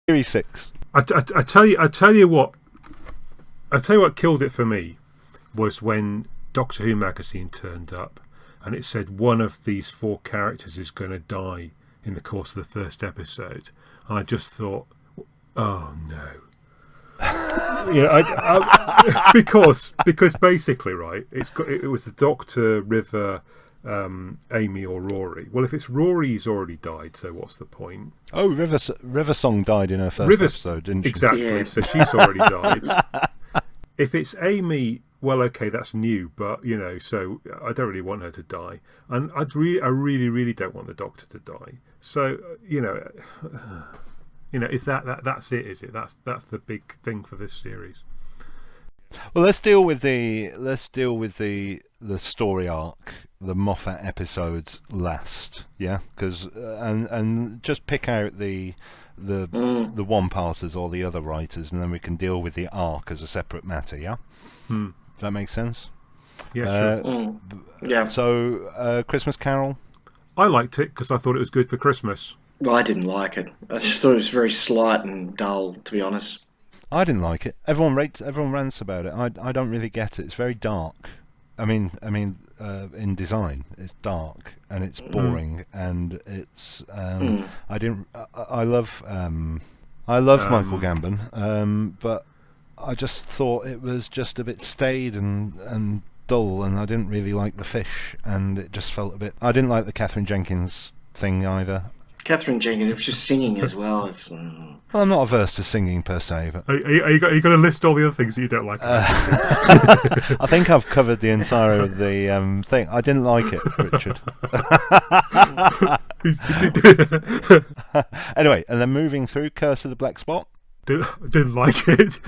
Series 6. I tell you what killed it for me was when Doctor Who magazine turned up and it said one of these 4 characters is going to die in the course of the first episode, and I just thought, oh no. Because basically, right, it was the Doctor, River, Amy or Rory. Well, if it's Rory, he's already died, so what's the point? Oh, River Song died in her first episode, didn't she? Exactly, yeah. So she's already died. If it's Amy, well, okay, that's new, but, so I don't really want her to die. And I really, really don't want the Doctor to die. So, is that's it, is it? That's the big thing for this series. Well, let's deal with the story arc, the Moffat episodes last, yeah, because and just pick out the one-parters or the other writers, and then we can deal with the arc as a separate matter, yeah. Does that make sense? Yeah, sure. Yeah. So, Christmas Carol. I liked it because I thought it was good for Christmas. Well, I didn't like it. I just thought it was very slight and dull, to be honest. I didn't like it. Everyone rants about it. I don't really get it. It's very dark. I mean, in design, it's dark and it's boring and it's. I love Michael Gambon, but I just thought it was just a bit staid and dull, and I didn't really like the fish, and it just felt a bit. I didn't like the Catherine Jenkins thing either. Catherine Jenkins, it was just singing as well. Well, I'm not averse to singing per se, but are you going to list all the other things that you don't like? I think I've covered the entire of the thing. I didn't like it, Richard. Anyway, and then moving through Curse of the Black Spot. Didn't like it.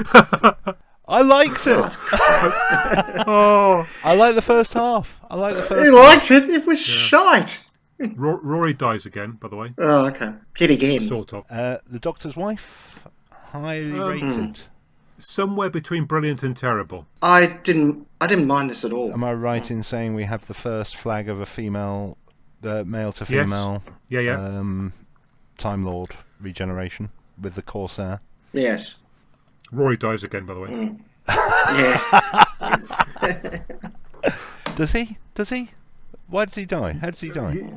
I liked it. Oh, I like the first half. He liked it. It was shite. Rory dies again, by the way. Oh, okay. Hit again. Sort of. The Doctor's wife, highly rated. Somewhere between brilliant and terrible. I didn't mind this at all. Am I right in saying we have the first flag of a female, male to female? Yes. Yeah. Time Lord regeneration with the Corsair. Yes. Rory dies again, by the way. Yeah. Does he? Why does he die? How does he die?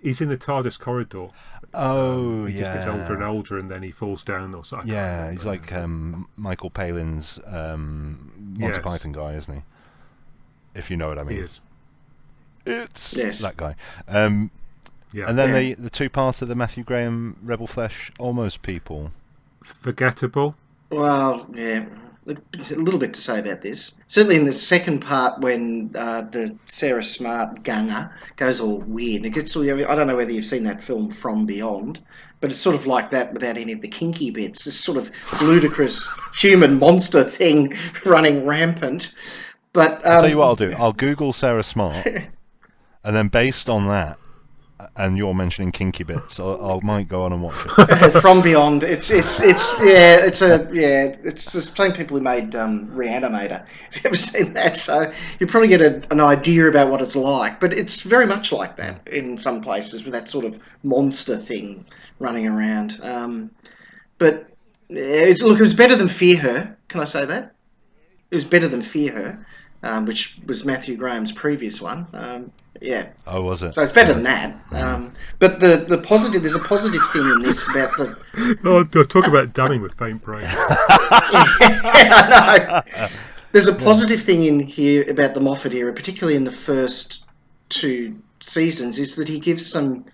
He's in the TARDIS corridor. Oh, he just gets older and older, and then he falls down or something. Yeah, he's like Michael Palin's Monty Python guy, isn't he? If you know what I mean. He is. It's that guy. Yeah. And then the two parts of the Matthew Graham Rebel Flesh Almost People. Forgettable. Well, yeah. A little bit to say about this. Certainly in the second part, when the Sarah Smart Gunga goes all weird, it gets all. I don't know whether you've seen that film From Beyond, but it's sort of like that without any of the kinky bits. This sort of ludicrous human monster thing running rampant. But I'll tell you what I'll do. I'll Google Sarah Smart, and then based on that, and you're mentioning kinky bits, I might go on and watch it. From Beyond, it's there's plenty of people who made Reanimator. If you've ever seen that, so you probably get an idea about what it's like. But it's very much like that in some places with that sort of monster thing running around. But it was better than Fear Her. Can I say that? It was better than Fear Her, which was Matthew Graham's previous one. Yeah. Oh, was it? So it's better than that. But the positive, there's a positive thing in this about the. Oh, talk about damning with faint praise. I know. There's a positive thing in here about the Moffat era, particularly in the first 2 seasons, is that he gives some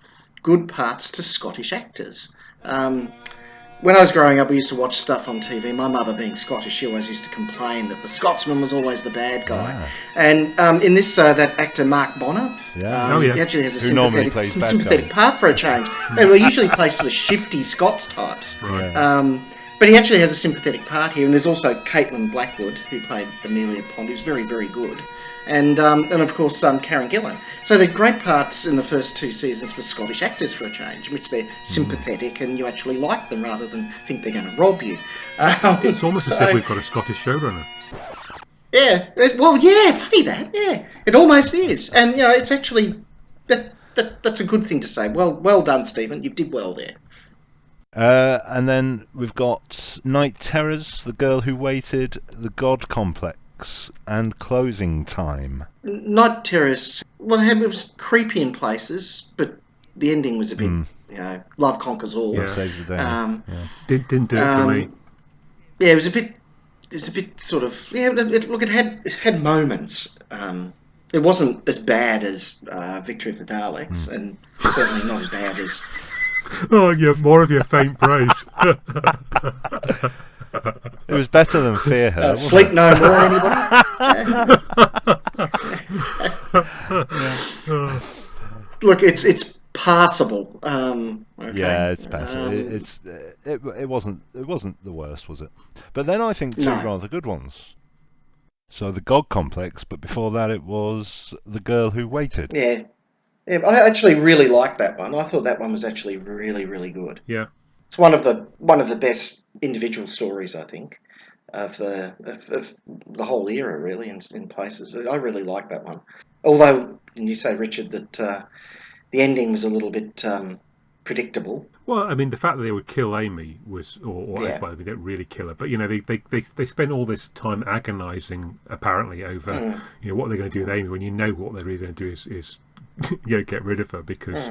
good parts to Scottish actors. When I was growing up, we used to watch stuff on TV. My mother, being Scottish, she always used to complain that the Scotsman was always the bad guy. Ah. And in this, that actor Mark Bonner, he actually has a sympathetic part for a change. They usually play sort of shifty Scots types. Right. But he actually has a sympathetic part here. And there's also Caitlin Blackwood, who played Amelia Pond, who's very, very good. And of course, Karen Gillan. So they're great parts in the first 2 seasons for Scottish actors for a change, in which they're sympathetic and you actually like them rather than think they're going to rob you. It's almost as if we've got a Scottish showrunner. Yeah, funny that. Yeah, it almost is, and it's actually that's a good thing to say. Well done, Stephen. You did well there. And then we've got Night Terrors, The Girl Who Waited, The God Complex, and Closing Time. Night Terrace, well, it was creepy in places, but the ending was a bit, love conquers all. Love saves the day. Didn't do it for me. Yeah, it was a bit sort of, it had moments. It wasn't as bad as Victory of the Daleks, and certainly not as bad as... Oh, yeah, more of your faint praise. It was better than Fear Her. Sleep No More, anybody? Look, it's passable. Okay. Yeah, it's passable. It wasn't the worst, was it? But then I think two rather good ones. So the God Complex, but before that it was The Girl Who Waited. Yeah, I actually really liked that one. I thought that one was actually really, really good. Yeah, it's one of the best individual stories, I think, of the whole era, really, in places. I really like that one. Although, and you say, Richard, that the ending was a little bit predictable. Well, I mean, the fact that they would kill Amy was, or they don't really kill her, but they spent all this time agonising apparently over what they're going to do with Amy, when you know what they're really going to do is get rid of her, because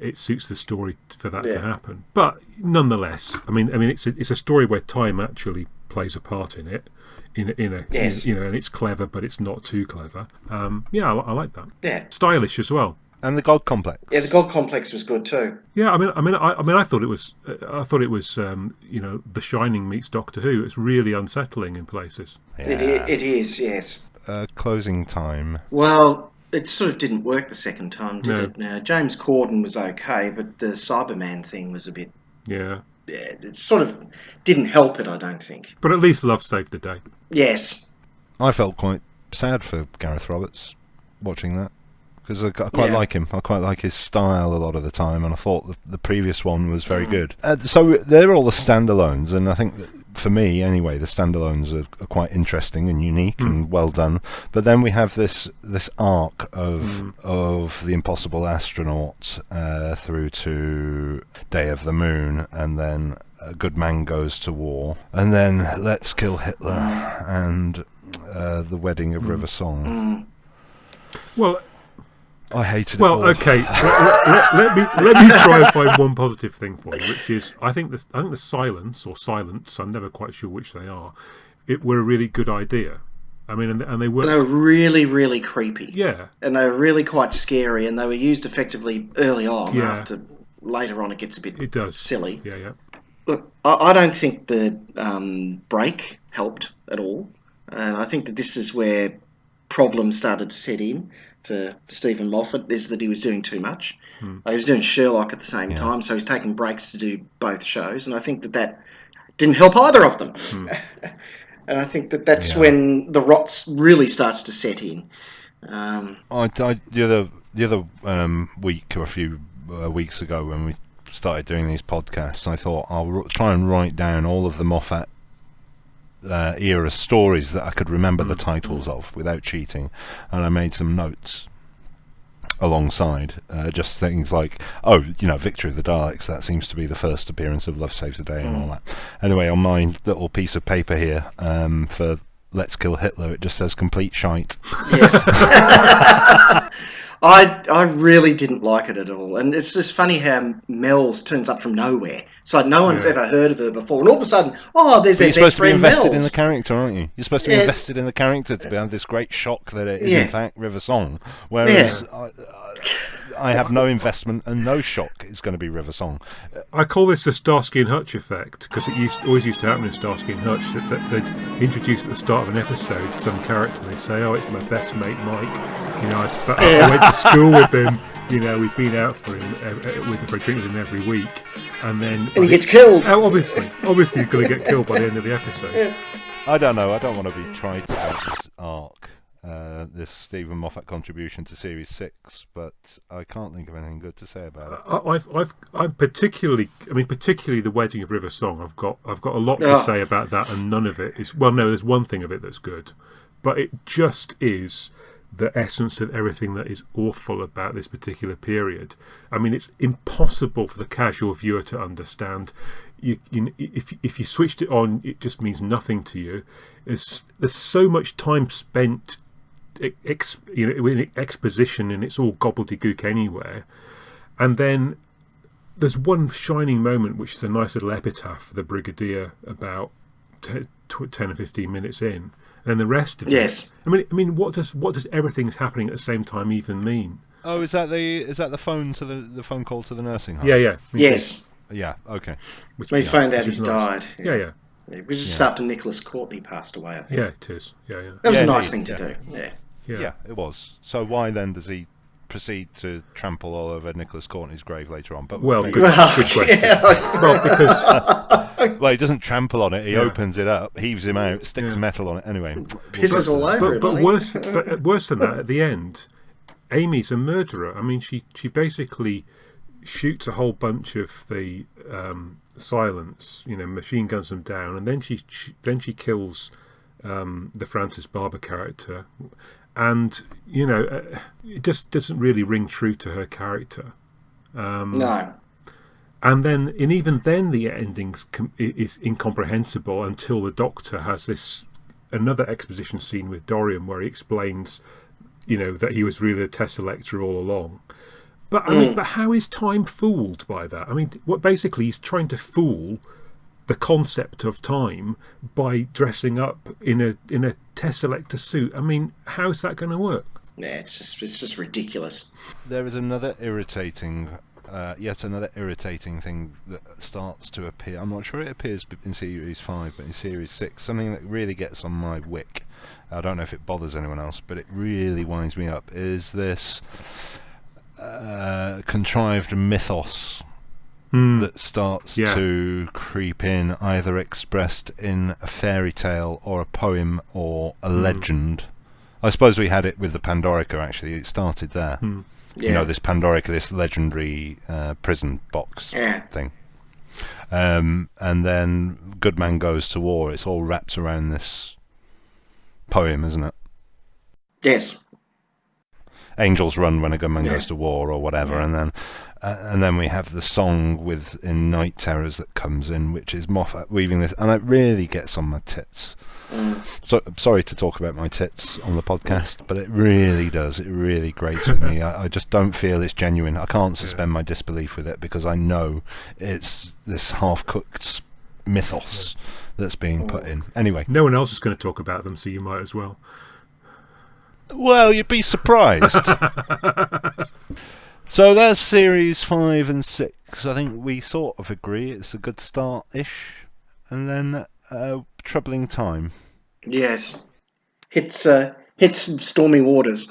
it suits the story for that to happen. But nonetheless, I mean, it's a story where time actually plays a part in it. And it's clever, but it's not too clever. I like that. Yeah, stylish as well. And the God Complex. Yeah, the God Complex was good too. Yeah, I thought it was. The Shining meets Doctor Who. It's really unsettling in places. Yeah. It is, yes. Closing Time. Well, it sort of didn't work the second time, did No. it? Now, James Corden was okay, but the Cyberman thing was a bit. Yeah, it sort of didn't help it, I don't think. but at least love saved the day. Yes. I felt quite sad for Gareth Roberts watching that, because I quite like him. I quite like his style a lot of the time, and I thought the previous one was very good. So they're all the standalones, and I think that for me, anyway, the standalones are quite interesting and unique and well done. But then we have this arc of the Impossible Astronaut through to Day of the Moon, and then A Good Man Goes to War, and then Let's Kill Hitler, and The Wedding of River Song. Well, I hated it. well, all. okay. let me try and find one positive thing for you, which is I think the silence or silence. I'm never quite sure which they are. It were a really good idea. I mean, and they were. They were really, really creepy. Yeah. And they were really quite scary, and they were used effectively early on. Yeah. After later on, it gets a bit silly. Yeah. Look, I don't think the break helped at all. And I think that this is where problems started to set in for Stephen Moffat, is that he was doing too much. He was doing Sherlock at the same time, so he's taking breaks to do both shows, and I think that didn't help either of them. And I think that's when the rot really starts to set in. The other week or a few weeks ago, when we started doing these podcasts, I thought I'll try and write down all of the Moffat era stories that I could remember the titles of without cheating, and I made some notes alongside, just things like, Victory of the Daleks, that seems to be the first appearance of Love Saves the Day and all that. Anyway, on my little piece of paper here, for Let's Kill Hitler, it just says complete shite. I really didn't like it at all, and it's just funny how Mel's turns up from nowhere. So no one's ever heard of her before, and all of a sudden, there's their best friend Mel. You're supposed to be invested in the character, aren't you? You're supposed to be invested in the character to have this great shock that it is in fact River Song, whereas I have no investment and no shock it's going to be River Song. I call this the Starsky and Hutch effect, because it always used to happen in Starsky and Hutch that they'd introduce at the start of an episode some character, and they say, it's my best mate Mike. I went to school with him. We've been out for a drink with him every week, and he gets killed. Obviously, he's going to get killed by the end of the episode. I don't know. I don't want to be tried about this arc, this Stephen Moffat contribution to Series 6, but I can't think of anything good to say about it. I'm particularly the Wedding of River Song. I've got a lot to say about that, and none of it is. Well, no, there's one thing of it that's good, but it just is the essence of everything that is awful about this particular period. I mean, it's impossible for the casual viewer to understand. If you switched it on, it just means nothing to you. There's so much time spent, in exposition, and it's all gobbledygook anywhere. And then there's one shining moment, which is a nice little epitaph for the Brigadier about 10 or 15 minutes in. And the rest of it. I mean, what does everything's happening at the same time even mean? Oh, is that the phone to the phone call to the nursing home? Yeah. Yes. Yeah. Okay. When he's found out he's died. Yeah. It was just after Nicholas Courtney passed away, I think. Yeah, it is. Yeah. That was a nice thing to do. Yeah, it was. So why then does he proceed to trample all over Nicholas Courtney's grave later on? But good question. Well, because he doesn't trample on it. He opens it up, heaves him out, sticks metal on it. Anyway, pisses all over him. But worse than that, at the end, Amy's a murderer. I mean, she basically shoots a whole bunch of the Silence, machine guns them down, and then she kills the Francis Barber character. And, it just doesn't really ring true to her character. No. And even then, the ending is incomprehensible until the Doctor has another exposition scene with Dorian where he explains, that he was really a Tesselector all along. But but how is Time fooled by that? I mean, basically he's trying to fool the concept of time by dressing up in a Tesselector suit. I mean, how's that going to work? Yeah, it's just ridiculous. There is yet another irritating thing that starts to appear. I'm not sure it appears in Series 5, but in Series 6, something that really gets on my wick. I don't know if it bothers anyone else, but it really winds me up, is this contrived mythos that starts to creep in, either expressed in a fairy tale or a poem or a legend. I suppose we had it with the Pandorica, actually. It started there. This Pandorica, this legendary prison box thing. And then Good Man Goes to War. It's all wrapped around this poem, isn't it? Yes. Angels run when a good man goes to war, or whatever, and then we have the song in Night Terrors that comes in, which is Moffat weaving this, and it really gets on my tits. So sorry to talk about my tits on the podcast, but it really does. It really grates with me. I just don't feel it's genuine. I can't suspend my disbelief with it because I know it's this half-cooked mythos that's being put in. Anyway, no one else is going to talk about them, so you might as well. Well, you'd be surprised. So that's Series 5 and 6. I think we sort of agree it's a good start-ish. And then troubling time. Yes. Hits stormy waters.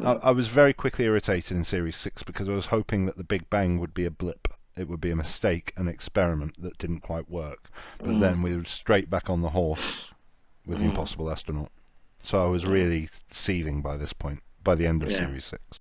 I was very quickly irritated in Series 6 because I was hoping that the Big Bang would be a blip. It would be a mistake, an experiment that didn't quite work. But then we were straight back on the horse with the Impossible Astronaut. So I was really seething by this point, by the end of Series 6.